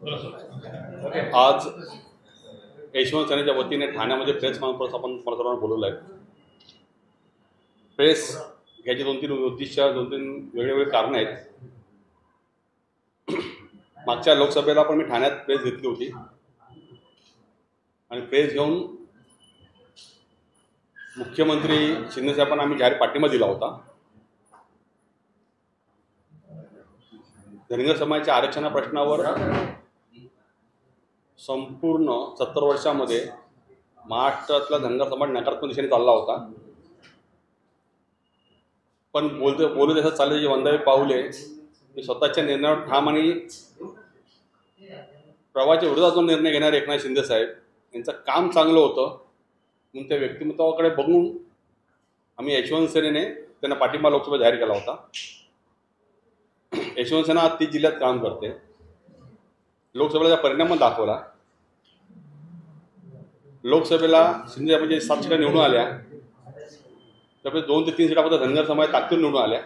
आज यशवंत सेनेच्या वतीने ठाण्यामध्ये प्रेस कॉन्फरन्स आपण सर्वांना बोलवलं आहे. प्रेस घ्यायची दोन तीन वेगवेगळे कारणं आहेत. मागच्या लोकसभेला पण मी ठाण्यात प्रेस घेतली होती आणि प्रेस घेऊन मुख्यमंत्री शिंदेसाहेबांना आम्ही जाहीर पाठिंबा दिला होता. धनगर समाजाच्या आरक्षणा प्रश्नावर संपूर्ण 70 वर्षामध्ये महाराष्ट्रातला धनगर समाज नकारात्मक दिशेने चालला होता. पण बोलू जसं चालले जे वंदावे पाऊले ते स्वतःच्या निर्णयावर ठाम आणि प्रवाहाच्या विरोधात जो निर्णय घेणारे एकनाथ शिंदे साहेब यांचं काम चांगलं होतं म्हणून त्या व्यक्तिमत्वाकडे बघून आम्ही यशवंत सेनेने त्यांना पाठिंबा लोकसभेत जाहीर केला होता. यशवंत सेना आज 30 जिल्ह्यात काम करते. लोकसभेला परिणाम दाखवला. लोकसभेला शिंदे म्हणजे 7 सीटा निवडून आल्या, त्यामुळे 2 ते 3 सीटामध्ये धनगर समाज ताकदीने निवडून आल्या.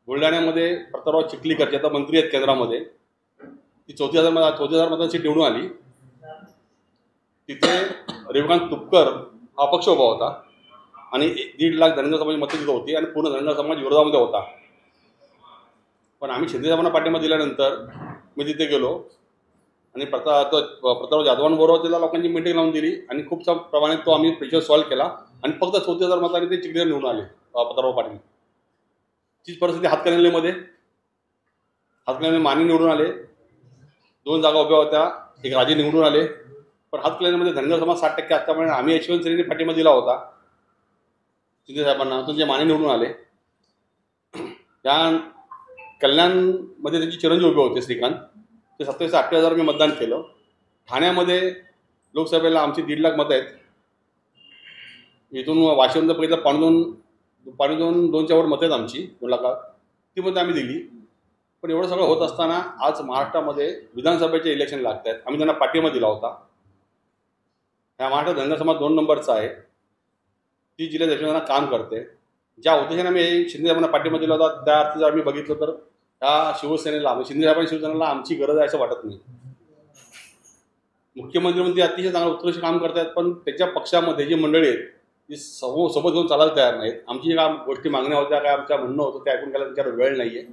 बुलढाण्यामध्ये प्रतापराव चिखलीकर जे आता मंत्री आहेत केंद्रामध्ये, ती 34,000 मतांची सीट निवडून आली. तिथे रविकांत तुपकर हा अपक्ष उभा होता आणि 1.5 लाख धनगर समाज मतं तिथं होती आणि पूर्ण धनगर समाज विरोधामध्ये होता. पण आम्ही शिंदे साहेबांना पाठिंबा दिल्यानंतर मी तिथे गेलो आणि प्रताप जाधवांबरोबर त्याला लोकांची मीटिंग लावून दिली आणि खूप प्रमाणात तो आम्ही प्रेशर सॉल्व्ह केला आणि फक्त 34,000 मतांनी ते चिखलीकर निवडून आले. प्रतापराव पाटील तीच परिस्थिती हातकणंगलेमध्ये माने निवडून आले. 2 जागा उभ्या होत्या, एक राजे निवडून आले. पण हातकणंगलेमध्ये धनगर समाज 60% असल्यामुळे आम्ही यशवंत सेनेने पाठिंबा दिला होता शिंदे साहेबांना, तो जे माने निवडून आले. त्या कल्याणमध्ये त्यांची चिरंजीव उभे होते श्रीकांत, ते 27,000 मी मतदान केलं. ठाण्यामध्ये लोकसभेला आमची 1.5 लाख मतं आहेत. इथून वाशिमचं बघितलं पाणी दोनच्या वर मतं आहेत आमची 2 लाखात, ती मतं आम्ही दिली. पण एवढं सगळं होत असताना आज महाराष्ट्रामध्ये विधानसभेचे इलेक्शन लागत आहेत. आम्ही त्यांना पाठिंबा दिला होता. ह्या महाराष्ट्रात धनगर समाज 2 नंबरचा आहे. 30 जिल्ह्यात यशवंत काम करते. ज्या उद्देशाने आम्ही शिंदे साहेबांना पाठिंबा दिला होता त्या अर्थी जर आम्ही बघितलं तर ह्या शिवसेनेला शिंदे साहेबांनी शिवसेनेला आमची गरज आहे असं वाटत नाही. मुख्यमंत्री म्हणजे अतिशय चांगलं उत्कृष्ट काम करतात, पण त्याच्या पक्षामध्ये जी मंडळी आहेत ती सोबत घेऊन चालायला तयार नाहीत. आमची काय गोष्टी मागण्या होत्या, काय आमच्या म्हणणं होतं ते ऐकून घ्यायला त्यांच्याकडे वेळ नाही आहे.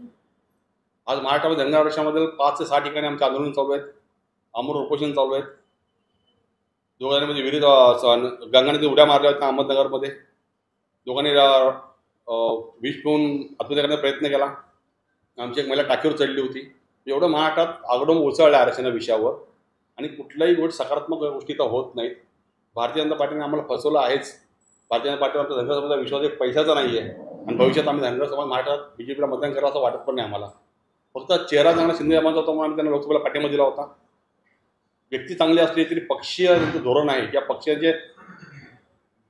आज महाराष्ट्रामध्ये धनगर आरक्षणामध्ये 5 ते 6 ठिकाणी आमचे आंदोलन चालू आहेत, आमरण उपोषण चालू आहेत. दोघांमध्ये विहिरीत गंगा उड्या मारल्या होत्या अहमदनगरमध्ये. दोघांनी विष पिऊन आत्महत्या करण्याचा प्रयत्न केला. आमची एक महिला टाकीवर चढली होती. एवढं महाराष्ट्रात आगडोंब उसळल्या आरक्षणा विषयावर आणि कुठल्याही गोष्ट सकारात्मक गोष्टी तर होत नाहीत. भारतीय जनता पार्टीने आम्हाला फसवलं आहेच. भारतीय जनता पार्टीवर आमचा धनगर समाजाचा विश्वास एक पैशाचा नाही आहे आणि भविष्यात आम्ही धनगर समाज महाराष्ट्रात बीजेपीला मतदान करावं असं वाटत पण नाही आम्हाला. फक्त चेहरा चांगला शिंदे साहेबांचा होता म्हणून आम्ही त्यांना लोकसभेला पाठिंबा दिला होता. व्यक्ती चांगली असली तरी पक्षीय त्यांचं धोरण आहे, या पक्षाचे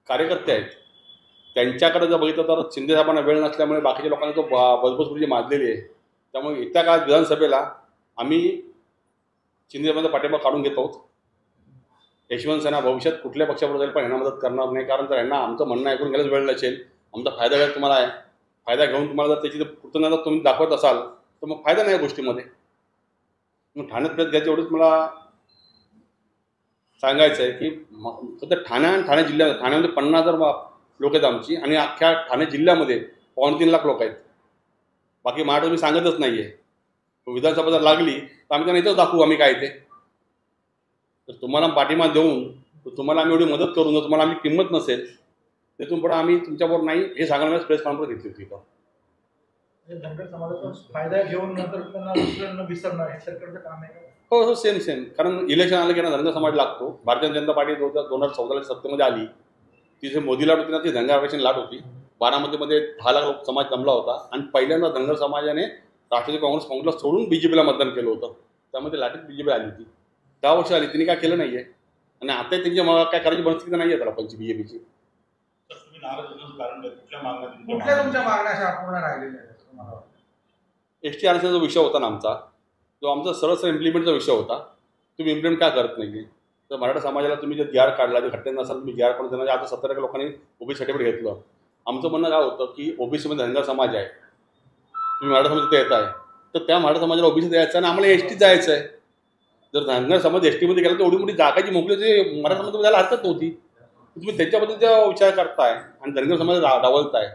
कार्यकर्ते आहेत त्यांच्याकडे जर बघितलं तर शिंदे साहेबांना वेळ नसल्यामुळे बाकीच्या लोकांना तो बजबजपुरी माजलेली आहे. त्यामुळे येत्या काळात विधानसभेला आम्ही शिंदे साहेबांचा पाठिंबा काढून घेत आहोत. यशवंत सेना भविष्यात कुठल्या पक्षाबरोबर जाईल पण यांना मदत करणार नाही, कारण जर यांना आमचं म्हणणं ऐकून घ्यायलाच वेळ नसेल. आमचा फायदा घ्यायला तुम्हाला आहे, फायदा घेऊन तुम्हाला जर त्याची कृतज्ञता तुम्ही दाखवत असाल तर मग फायदा नाही या गोष्टीमध्ये. मग ठाण्यात प्रयत्न घ्यायचं एवढंच मला सांगायचं आहे की फक्त ठाणे जिल्ह्यात ठाण्यामध्ये 50,000 लोक आहेत आमची आणि अख्ख्या ठाणे जिल्ह्यामध्ये 2.25 लाख लोक आहेत. बाकी महाराष्ट्र मी सांगतच नाही आहे. विधानसभा जर लागली तर आम्ही त्यांना इथंच दाखवू आम्ही काय ते. तर तुम्हाला पाठिंबा देऊन तुम्हाला आम्ही एवढी मदत करून जर तुम्हाला आम्ही किंमत नसेल तिथून पुढे आम्ही तुमच्याबरोबर नाही हे सांगायला प्रेस कॉन्फरन्स घेतली होती. धनगर समाजाचा फायदा घेऊन नंतर त्यांना विसरणार हे सरकारचं काम आहे. हो सेम कारण इलेक्शन आलं की ना धनगर समाज लागतो. भारतीय जनता पार्टी 2014 सत्तेमध्ये आली, तिथे मोदी लाट होती ना, ती धनगर आरक्षण लाट होती. बारामतीमध्ये 10 लाख लोक समाज जमला होता आणि पहिल्यांदा धनगर समाजाने राष्ट्रवादी काँग्रेसला सोडून बीजेपीला मतदान केलं होतं. त्यामध्ये लाटेत बीजेपी आली होती. 10 वर्ष आली, तिने काय केलं नाहीये आणि आता त्यांची काय करायची परिस्थिती नाही आहे त्याला पंच बीजेपीची. एसटी आरक्षणाचा विषय होता ना आमचा, जो आमचा सरळ इम्प्लिमेंटचा विषय होता. तुम्ही इम्प्लिमेंट का करत नाही? तर मराठा समाजाला तुम्ही जर GR काढला, जर घटनेत नसाल तुम्ही GR पण देणार. आता 17 लोकांनी ओबीसी सर्टिफिकेट घेतलं. आमचं म्हणणं काय होतं की ओबीसीमध्ये धनगर समाज आहे, तुम्ही मराठा समाज तिथे येत आहे तर त्या मराठा समाजाला ओबीसी द्यायचं आणि आम्हाला एसटीत जायचं आहे. जर धनगर समाज एसटीमध्ये गेला तर एवढी मोठी जागा जी मोकळी होती मराठा समाजामध्ये जायला हरकत नव्हती. तुम्ही त्याच्याबद्दल विचार करताय आणि धनगर समाज डावलताय,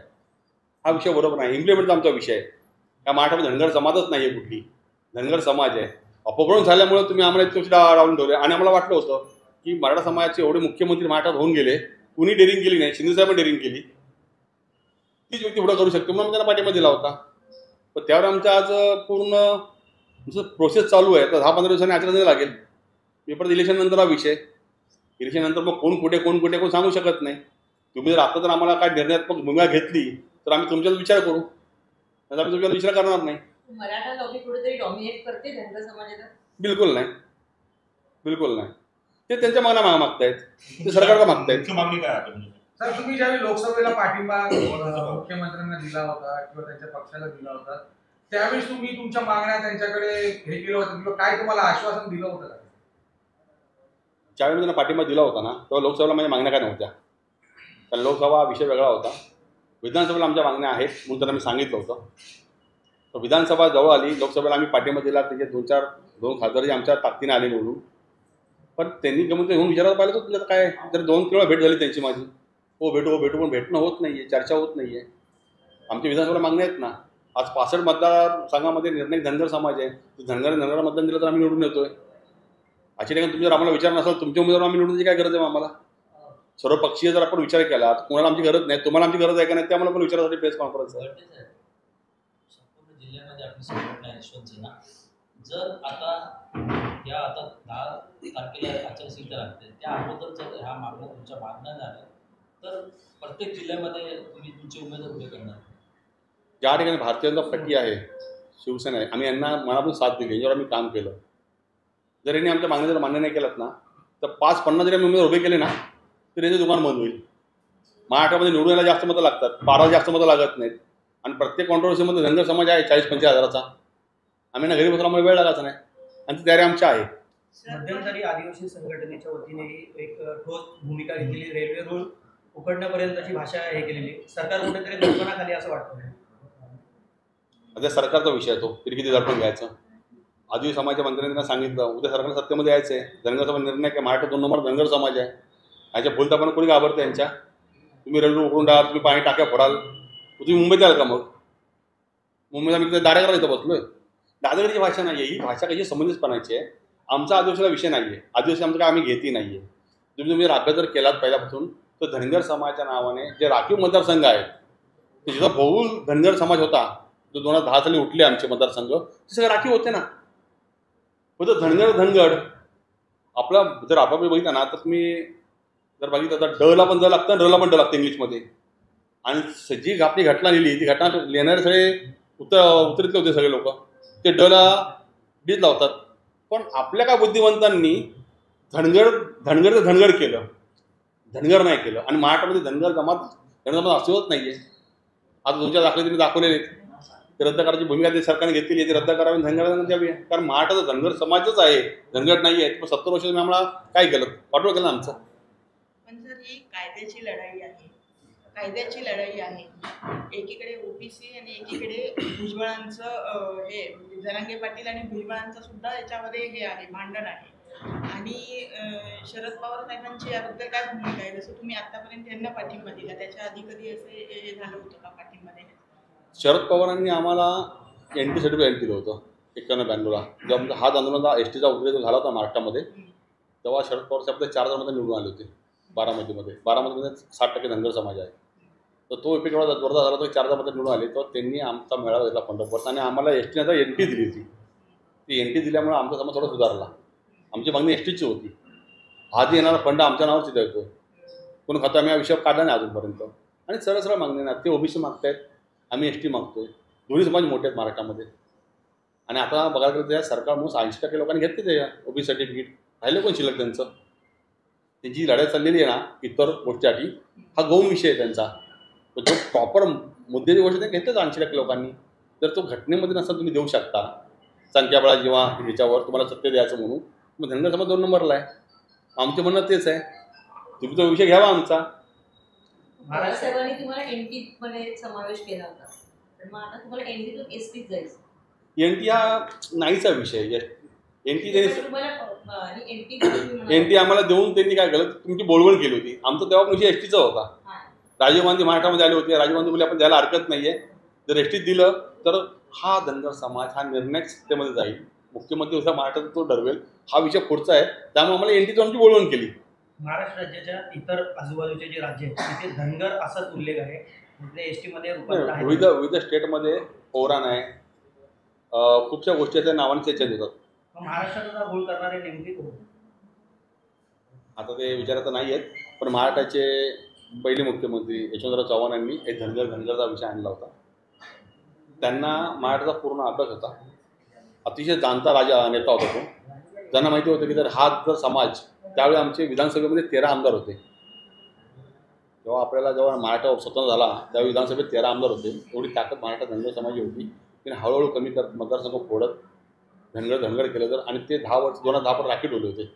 हा विषय बरोबर नाही. इम्प्लिमेंटचा आमचा विषय आहे. या मराठामध्ये धनगर समाजच नाही आहे, कुठली धनगर समाज आहे. अपभ्रंश झाल्यामुळे तुम्ही आम्हाला इतके डावून ठेवले. आणि आम्हाला वाटलं होतं की मराठा समाजाचे एवढे मुख्यमंत्री मराठात होऊन गेले, कुणी डेअरिंग केली नाही, शिंदेसाहेब डेअरिंग केली, तीच व्यक्ती पुढं करू शकते म्हणून त्यांना पाठिंबा दिला होता. पण त्यावर आमच्या आज पूर्ण प्रोसेस चालू आहे. तर 10-15 दिवसांनी आचरण लागेल. मी परत इलेक्शन नंतर हा विषय, इलेक्शन नंतर मग कोण कुठे कोण सांगू शकत नाही. तुम्ही जर आता जर आम्हाला काय निर्णयात्मक भूमिका घेतली तर आम्ही तुमच्यावर विचार करू, नाही आम्ही तुमच्यावर विचार करणार नाही. मराठा लॉबी कुठेतरी डॉमिनेट करते धनगर समाजाला? बिलकुल नाही, बिलकुल नाही. ते त्यांच्या मागण्या मागतायत, ते सरकारला मागतायत. मागणी काय आहे? सर, तुम्ही ज्यावेळी लोकसभेला पाठिंबा मुख्यमंत्र्यांना दिला होता किंवा त्यांच्या पक्षाला दिला होता, त्यावेळेस तुम्ही तुमच्या मागण्या त्यांच्याकडे हे केलं होतं किंवा काय तुम्हाला आश्वासन दिलं होतं का? ज्यावेळी त्यांना पाठिंबा दिला होता ना तेव्हा लोकसभेला माझ्या मागण्या काय नव्हत्या, कारण लोकसभा विषय वेगळा होता. विधानसभेला आमच्या मागण्या आहेत म्हणून त्यांना मी सांगितलं होतं. तर विधानसभा जवळ आली, लोकसभेला आम्ही पाठिंबा दिला. त्याचे 2 खासदार जे आमच्या ताकदीने आले निवडून, पण त्यांनी गमत येऊन विचारायला पाहिलं होतं तुला काय. जर 2 वेळा भेट झाली त्यांची माझी, हो भेटू पण भेटणं होत नाही आहे, चर्चा होत नाही आहे. आमच्या विधानसभेला मागण्या आहेत ना. आज 65 मतदारसंघामध्ये निर्णय धनगर समाज आहे. धनगर मतदान दिलं तर आम्ही निवडून येतोय. अशा ठिकाणी तुम्ही जर आम्हाला विचार नसाल तुमच्या उमेदवार आम्ही निवडूनची काय गरज आहे आम्हाला? सर्वपक्षीय जर आपण विचार केला तर कोणाला आमची गरज नाही, तुम्हाला आमची गरज आहे का नाही ते आम्हाला पण विचारासाठी प्रेस कॉन्फरन्स आहे. संपूर्ण जिल्ह्यामध्ये आपली संघटना यशवंत सेना जर आता 10 तारखेला आचारसंहिता लागते, त्या अगोदर जर ह्या मागण्या तुमच्या मागण्या झाल्या तर प्रत्येक जिल्ह्यामध्ये तुम्ही तुमचे उमेदवार उभे करणार? ज्या ठिकाणी भारतीय जनता पार्टी आहे, शिवसेना आहे, आम्ही यांना मनापासून साथ दिली, याच्यावर आम्ही काम केलं. जर यांनी आमच्या मागण्या जर मान्य नाही केलात ना तर 5-50 जरी आम्ही उमेदवार उभे केले ना तर यांचं दुकान बंद होईल. महाराष्ट्रामध्ये निवडून यायला जास्त मतं लागतात, 12 जास्त मतं लागत नाहीत. आणि प्रत्येक कॉन्ट्रोवर्सीमध्ये धनगर समाज आहे 40-50 हजाराचा. आम्ही ना घरी बसून आम्हाला वेळ लागायचा नाही आणि ती तयारी आमची आहे. मध्यंतरी आदिवासी संघटनेच्या वतीने एक ठोस भूमिका घेतलेली, रेल्वे रूळ उकडण्यापर्यंतची भाषा हे केलेली, सरकार कुठेतरी दडपणाखाली असं वाटतं. आता सरकारचा विषय आहे तो, तरी किती दडपण घ्यायचं. आदिवासी समाजाच्या मंत्र्यांनी त्यांना सांगितलं उद्या सरकारने सत्तेमध्ये यायचं आहे. धनगर समाज निर्णय काय, महाराष्ट्र 2 नंबर धनगर समाज आहे. ह्याच्या भूलतापणा कोणी घाबरतं यांच्या? तुम्ही रेल्वे उकडून टाकाल, तुम्ही पाणी टाक्या फोडाल, तुम्ही मुंबईत याल का? मग मुंबईत आम्ही दारेकरला इथं बसलोय. दादागिरीची भाषा नाही आहे ही, भाषा कशी समंजसपणाची आहे. आमचा आदिवासीला विषय नाही आहे, आदिवासी आमचं काय आम्ही घेतही नाही आहे. तुम्ही अभ्यास जर केलात पहिल्यापासून तर धनगर समाजाच्या नावाने जे राखीव मतदारसंघ आहेत ते जिथं बहुल धनगर समाज होता, जो 2010 साली उठले आमचे मतदारसंघ, ते सगळे राखीव होते ना. फक्त धनगड आपला जर आपापले बघितला ना तर तुम्ही जर बघितलं तर डला पण ड लागतं, रला पण ड लागतं इंग्लिशमध्ये. आणि जी आपली घटना लिहिली ती घटना लिहिणारे सगळे उत्तरेतले होते सगळे लोक, ते डला डीच लावतात. पण आपल्या काय बुद्धिवंतांनी धनगर केलं, धनगर नाही केलं. आणि महाराष्ट्रामध्ये धनगर जमात अस्तित्वच नाही आहे. आता तुमच्या दाखले तुम्ही दाखवलेले ते रद्द करायची भूमिका ते सरकारने घेतलेली आहे, ती रद्द करावी, धनगरांना द्यावी. कारण महाराष्ट्राचा धनगर समाजच आहे, धनगर नाही आहे. पण 70 वर्ष तुम्ही आम्हाला काय केलं, पाठवलं केलं आमचं. पण जर ही कायद्याची लढाई आहे, एकीकडे ओबीसी आणि एकीकडे भुजबळांचं हे जरांगे पाटील आणि भुजबळांचं सुद्धा याच्यामध्ये हे आहे, भांडण आहे. आणि शरद पवार साहेबांची याबद्दल काय भूमिका आहे? जसं तुम्ही आतापर्यंत त्यांना पाठिंबा दिला, त्याच्या आधी कधी असं हे झालं होतं का पाठिंबा देण्याचं? शरद पवारांनी आम्हाला NT सर्टिफिकेट दिलं होतं 91-92ला, जेव्हा आमचा हात आंदोलनाचा एसटीचा उद्रेक झाला होता महाराष्ट्रामध्ये. तेव्हा शरद पवार साहेब 4 मध्ये निवडून आले होते. बारामतीमध्ये 60% धनगर समाज आहे. तर तो इफेक्ट एवढा जोरदार झाला, तो 4 मध्ये निवडून आले. तर त्यांनी आमचा मेळावा घेतला पंढरपूरचा आणि आम्हाला एसटीने आता NT दिली होती. ती NT दिल्यामुळे आमचा समाज थोडा सुधारला. आमची मागणी एसटीची होती. आधी येणारा फंड आमच्या नावावर चित्र येतो, कोण खातं आम्ही या विषयावर काढला नाही अजूनपर्यंत. आणि सरळ मागणी ना, ते ओबीसी मागतायत, आम्ही एसटी मागतोय. दोन्ही समाज मोठे आहेत महाराष्ट्रामध्ये. आणि आता बघायला गेलं तर सरकारमुळे 80% लोकांनी घेतले ते ओबीसी सर्टिफिकेट, राहिले कोण शिल्लक त्यांचं. त्यांची लढाई चाललेली आहे ना इतर गोष्टीसाठी, हा गौण विषय आहे त्यांचा. जो प्रॉपर मुद्द्याची गोष्ट ते घेतलंच 80% लोकांनी. जर तो घटनेमध्ये नसता तुम्ही देऊ शकता संख्याबळा जेव्हा ह्याच्यावर तुम्हाला सत्य द्यायचं म्हणून, मग धनगर समाज 2 नंबरला आहे. आमचं म्हणणं तेच आहे, तुम्ही तो विषय घ्यावा आमचा. बाळासाहेबांनी तुम्हाला NT मध्ये समावेश केला होता, तर मग आता तुम्हाला NT तून STत जायचं. NT हा नाहीचा विषय. NT त्यांनी तुम्हाला आणि NT NT आम्हाला देऊन त्यांनी काय केलं, तुमची बोलवण केली होती. आमचा तेव्हा विषय STचा होता. राजीव गांधी मराठामध्ये आले होते. राजीव गांधी बोलले आपण द्यायला हरकत नाहीये, जर STत दिलं तर हा धनगर समाज हा निर्णय सत्तेमध्ये जाईल, मुख्यमंत्री उद्या महाराष्ट्रात तो ठरवेल, हा विषय पुढचा आहे. त्यामुळे आम्हाला NTचं आमची बोलवण केली. महाराष्ट्र राज्याच्या इतर आजूबाजूचे जे राज्य आहेत तिथे धनगर असाच उल्लेख आहे, म्हणजे ST मध्ये रूपांतर आहे. विविध स्टेटमध्ये ओरान आहे, खूपशा गोष्टी त्या नावाने त्याच्यात येतात. महाराष्ट्राचा गोल करणारे नेमके कोण? आता ते विचारायचं नाही आहेत, पण महाराष्ट्राचे पहिले मुख्यमंत्री यशवंतराव चव्हाण यांनी एक धनगरचा विषय आणला होता. त्यांना मराठाचा पूर्ण अभ्यास होता, अतिशय जाणता राजा नेता होता तो. त्यांना माहिती होतं की जर समाज, त्यावेळी आमचे विधानसभेमध्ये 13 आमदार होते. जेव्हा मराठा स्वतंत्र झाला त्यावेळी विधानसभेत 13 आमदार होते. एवढी ताकद मराठा धनगर समाजाची होती. तिने हळूहळू कमी करत मतदारसंघ फोडत धनगर केलं तर, आणि ते 2010 पण राखीव ठेवले होते.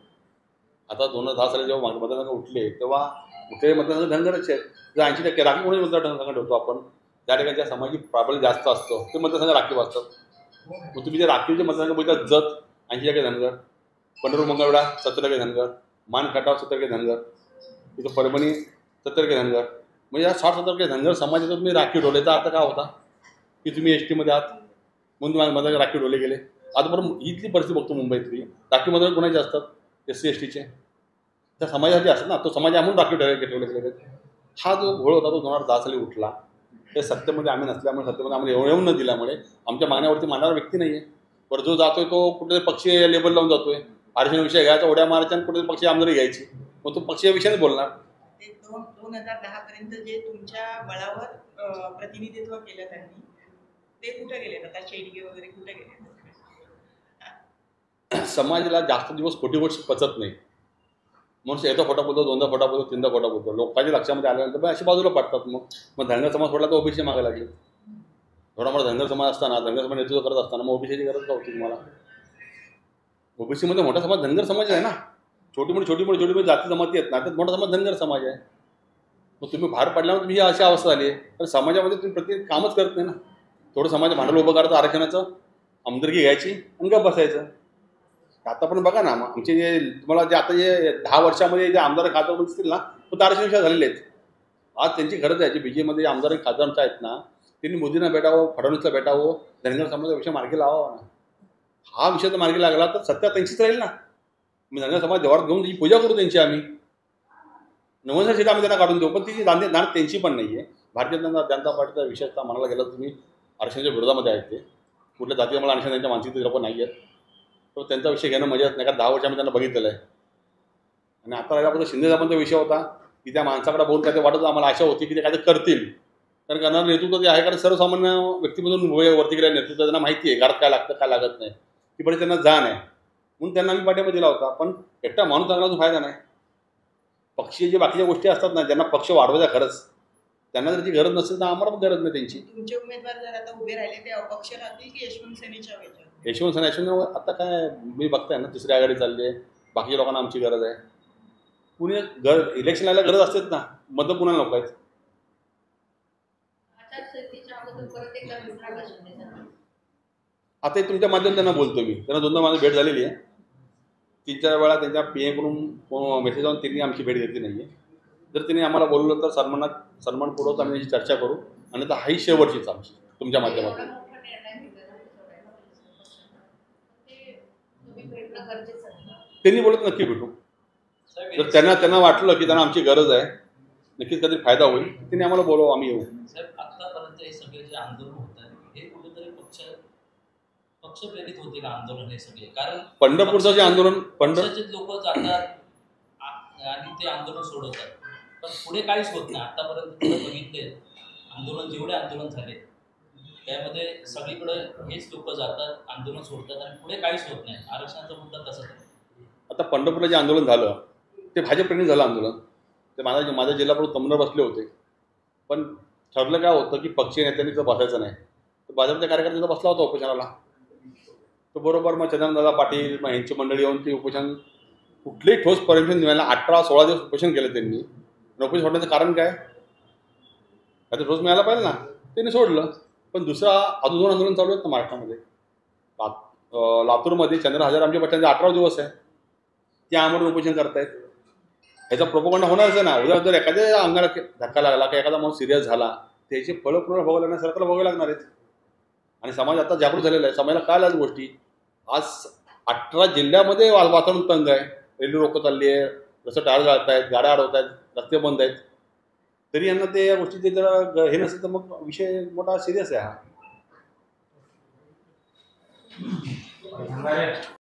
आता 2010 साली जेव्हा मतदारसंघ उठले तेव्हा कुठे मतदारसंघ धनगरचे आहेत. जर 80% राखीव कोणी मतदारसंघ ठेवतो आपण, त्या ठिकाणी ज्या सामाजिक प्राबल्य जास्त असतं ते मतदारसंघ राखीव असतात. मग तुम्ही जे राखीवचे मतदारसंघ बघितलं, जत 80% धनगर, पंढरपूर मंगळवेढा 70% धनगर, मान खटाव 70% धनगर, तिथं परभणी 70% धनगर. म्हणजे या 60-70% धनगर समाजाचा तुम्ही राखीव ठेवल्याचा अर्थ काय होता की तुम्ही STमध्ये आहात म्हणून तुम्हाला मतदार राखीव ठेवले गेले. आता बरं इथली परिस्थिती बघतो मुंबईतली, राखीव मतदार कोणाचे असतात? SC STचे त्या समाजासाठी असतात ना, तो समाज म्हणून राखीव ठेवले गेले. हा जो घोळ होता तो 2010 साली उठला. ते सत्तेमध्ये आम्ही नसल्यामुळे, सत्तेमध्ये आम्हाला येऊन न दिल्यामुळे आमच्या मागण्यावरती मानणारा व्यक्ती नाही आहे. बरं जो जातोय तो कुठेतरी पक्षीय लेबल लावून जातोय, आरक्षण विषय घ्यायचा, उड्या मारायच्या आणि कुठेतरी पक्षी आमदारी घ्यायची, मग तो पक्षीय विषयाने बोलणार. ते 2010 पर्यंत जे तुमच्या बळावर प्रतिनिधित्व केलं त्यांनी, ते कुठे गेले? आता शेडगे वगैरे कुठे गेले? समाजाला जास्त दिवस खोटी गोष्ट पचत नाही म्हणून एकदा खोटा बोलतो, दोनदा खोटा बोलतो, तीनदा खोटा बोलतो. लोकांच्या लक्षामध्ये आल्यानंतर पण अशी बाजूला पडतात. मग धनगर समाज सोडला तर OBC मागे लागले. थोडा मोठा धनगर समाज असताना, धनगर समाज नेतृत्व करत असताना मग OBCची गरज का होती तुम्हाला? OBC मध्ये मोठा समाज धनगर समाज आहे ना. छोटी मोठी जाती जमाती आहेत ना, त्यात मोठा समाज धनगर समाज आहे. मग तुम्ही बाहेर पडल्यामुळे तुम्ही ही अशी अवस्था आली आहे. तर समाजामध्ये तुम्ही प्रत्येक कामच करत नाही ना. थोडं समाज भांडवल उभं करायचं, आरक्षणाचं आमदारकी घ्यायची आणि गप्प बसायचं. आता पण बघा ना, आमचे जे तुम्हाला जे आता जे 10 वर्षामध्ये जे आमदार खासदार दिसतील ना, तो आरक्षण विषय झालेले आहेत. आज त्यांची गरज आहे. जे BJमध्ये आमदार खासदार आहेत ना, त्यांनी मोदींना भेटावं, फडणवीसला भेटावं, धनगर समाजाचा विषय मार्गी लावावा ना. हा विषय तर मार्गी लागला तर सत्ता त्यांचीच राहील ना. मी धनगर समाज देवावर घेऊन त्याची पूजा करू त्यांची. आम्ही 90 सीट आम्ही त्यांना काढून देऊ, पण ती दान त्यांची पण नाही आहे. भारतीय जनता पार्टीचा विषयता म्हणायला गेलं तुम्ही आरक्षणाच्या विरोधामध्ये आहेत. ते कुठल्या जातीला मला आरक्षण त्यांच्या मानसिकतेत पण नाही आहेत. तर त्यांचा विषय घेणं मजा येत नाही, कारण 10 वर्ष आम्ही त्यांना बघितलेलं आहे. आणि आता राहिल्यापासून शिंदे साहेबांचा विषय होता की त्या माणसाकडे बघून काय ते वाटत आम्हाला आशा होती की ते काय ते करतील. कारण करणारं नेतृत्व जे आहे, कारण सर्वसामान्य व्यक्तीमधून वरती गेलेलं नेतृत्व त्यांना माहिती आहे घरात काय लागतं काय लागत नाही, ती बरी त्यांना जाण आहे. म्हणून त्यांना आम्ही पाठिंबा दिला होता. पण एकटा माणूस चांगला तो फायदा नाही. पक्षीय जे बाकीच्या गोष्टी असतात ना, ज्यांना पक्ष वाढवायचा खरंच, त्यांना जर ती गरज नसेल तर आम्हाला पण गरज नाही त्यांची. तुमचे उमेदवार जर आता उभे राहिले ते अपक्ष राहतील की यशवंत सेनेच्या वेळेच्या? यशवंत आता काय मी बघताय ना, तिसरी आघाडी चालली आहे. बाकीच्या लोकांना आमची गरज आहे. पुणे इलेक्शन यायला गरज असतेच ना, मतं कुणाला नको आहेत. आता तुमच्या माध्यमातून त्यांना बोलतो मी, त्यांना 2दा माझी भेट झालेली आहे. 3-4 वेळा त्यांच्या PM कडून मेसेज जाऊन त्यांनी आमची भेट घेतली नाही आहे. जर त्यांनी आम्हाला बोलवलं तर सन्मानपूर्वक आम्ही त्याची चर्चा करू, आणि आता हाही शेवटचीच आमची तुमच्या माध्यमातून. त्यांनी बोलत नक्की भेटू. जर त्यांना वाटलं की त्यांना आमची गरज आहे, नक्कीच काहीतरी फायदा होईल, त्यांनी आम्हाला बोलवू, आम्ही येऊ. साहेब आतापर्यंत हे सगळे जे आंदोलन होत आहे हे कुठेतरी पक्ष प्रेरित होते का आंदोलन हे सगळे? कारण पंढरपूरचं जे आंदोलन, पक्षाचे लोक जातात आणि ते आंदोलन सोडवतात, पण पुढे काहीच होत नाही. आतापर्यंत तुम्ही बघितले जेवढे आंदोलन झाले त्यामध्ये सगळीकडे हेच लोक जातात, आंदोलन सोडतात आणि पुढे काहीच होत नाही. आरक्षणाचा मुद्दा तसाच आहे. आता पंढरपूरला जे आंदोलन झालं ते भाजपने झालं आंदोलन. ते माझ्या जिल्हाप्रमुख तमनर बसले होते, पण ठरलं काय होतं की पक्षीय नेत्यांनी तर बसायचं नाही. तर भाजपच्या कार्यकर्त्यांचा बसला होता उपोषणाला. तो बरोबर मग चंद्रदादा पाटील मग यांची मंडळी येऊन ते उपोषण कुठलेही ठोस परमिशन मिळालं. 18-16 दिवस उपोषण केलं त्यांनी. उपोषण सोडण्याचं कारण काय? ठोस मिळायला पाहिजे ना, त्यांनी सोडलं. पण दुसरा अजून 2 आंदोलन चालू आहेत ना महाराष्ट्रामध्ये. लातूरमध्ये चंद्रहाजार आमच्या पट्ट्यांचे 18 दिवस आहे, ते आमरण उपोषण करतायत. ह्याचा प्रोपगंडा होणारच आहे ना. उद्या जर एखाद्या अंगाला धक्का लागला की एखादा माणूस सिरियस झाला, त्याची फळं पूर्ण भोगावं लागणार, सरकारला भोगावे लागणार आहेत. आणि समाज आता जागृत झालेला आहे, समाजाला कळाल्याच गोष्टी. आज 18 जिल्ह्यामध्ये वातावरण तंग आहे, रेल्वे रोको चालली आहे, रस्ते टायर जाळत आहेत, गाड्या अडवत आहेत, रस्ते बंद आहेत. तरी यांना ते या गोष्टीचे जर हे नसेल तर मग विषय मोठा सिरियस आहे हा.